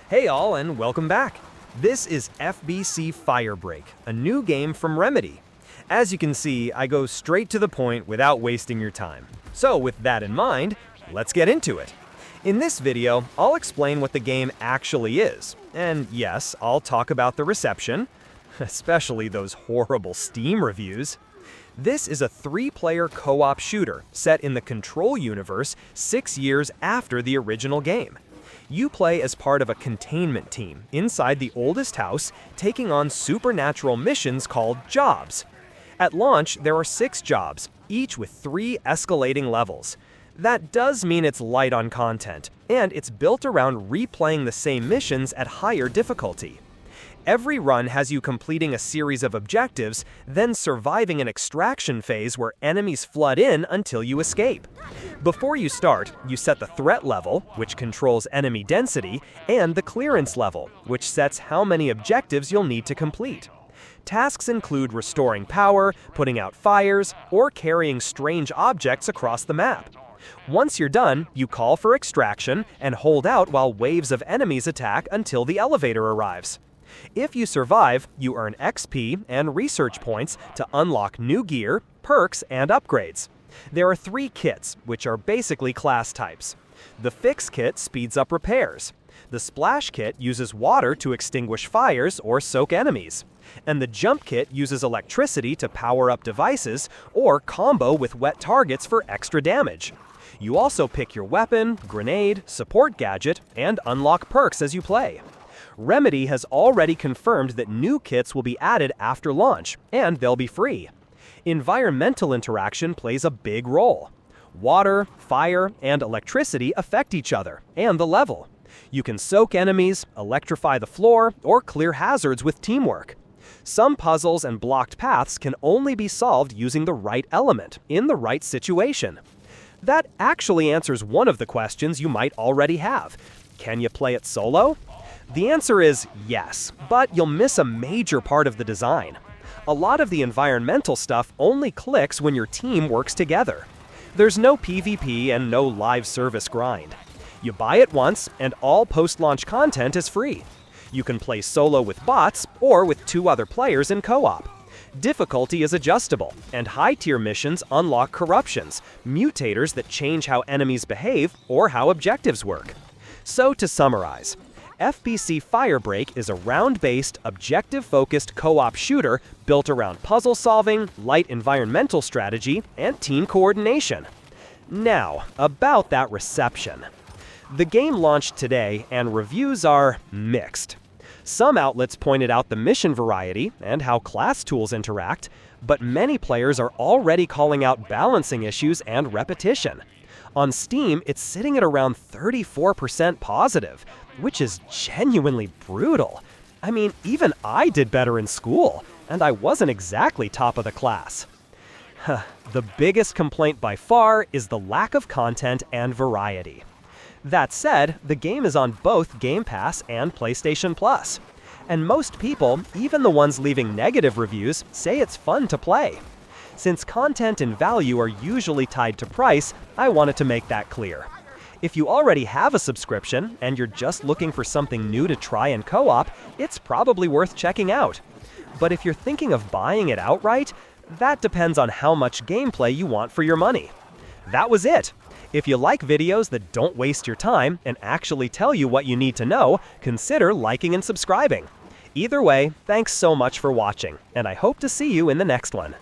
Hey all, and welcome back. This is FBC Firebreak, a new game from Remedy. As you can see, I go straight to the point without wasting your time. So with that in mind, let's get into it. In this video, I'll explain what the game actually is. And yes, I'll talk about the reception, especially those horrible Steam reviews. This is a 3-player co-op shooter set in the Control universe 6 years after the original game. You play as part of a containment team inside the oldest house, taking on supernatural missions called jobs. At launch, there are 6 jobs, each with 3 escalating levels. That does mean it's light on content, and it's built around replaying the same missions at higher difficulty. Every run has you completing a series of objectives, then surviving an extraction phase where enemies flood in until you escape. Before you start, you set the threat level, which controls enemy density, and the clearance level, which sets how many objectives you'll need to complete. Tasks include restoring power, putting out fires, or carrying strange objects across the map. Once you're done, you call for extraction and hold out while waves of enemies attack until the elevator arrives. If you survive, you earn XP and research points to unlock new gear, perks, and upgrades. There are 3 kits, which are basically class types. The Fix kit speeds up repairs. The Splash kit uses water to extinguish fires or soak enemies. And the Jump kit uses electricity to power up devices or combo with wet targets for extra damage. You also pick your weapon, grenade, support gadget, and unlock perks as you play. Remedy has already confirmed that new kits will be added after launch, and they'll be free. Environmental interaction plays a big role. Water, fire, and electricity affect each other, and the level. You can soak enemies, electrify the floor, or clear hazards with teamwork. Some puzzles and blocked paths can only be solved using the right element, in the right situation. That actually answers one of the questions you might already have. Can you play it solo? The answer is yes, but you'll miss a major part of the design. A lot of the environmental stuff only clicks when your team works together. There's no PvP and no live service grind. You buy it once, and all post-launch content is free. You can play solo with bots or with 2 other players in co-op. Difficulty is adjustable, and high-tier missions unlock corruptions, mutators that change how enemies behave or how objectives work. So to summarize, FBC Firebreak is a round-based, objective-focused co-op shooter built around puzzle solving, light environmental strategy, and team coordination. Now, about that reception. The game launched today, and reviews are mixed. Some outlets pointed out the mission variety and how class tools interact, but many players are already calling out balancing issues and repetition. On Steam, it's sitting at around 34% positive, which is genuinely brutal. I mean, even I did better in school, and I wasn't exactly top of the class. The biggest complaint by far is the lack of content and variety. That said, the game is on both Game Pass and PlayStation Plus. And most people, even the ones leaving negative reviews, say it's fun to play. Since content and value are usually tied to price, I wanted to make that clear. If you already have a subscription and you're just looking for something new to try in co-op, it's probably worth checking out. But if you're thinking of buying it outright, that depends on how much gameplay you want for your money. That was it. If you like videos that don't waste your time and actually tell you what you need to know, consider liking and subscribing. Either way, thanks so much for watching, and I hope to see you in the next one.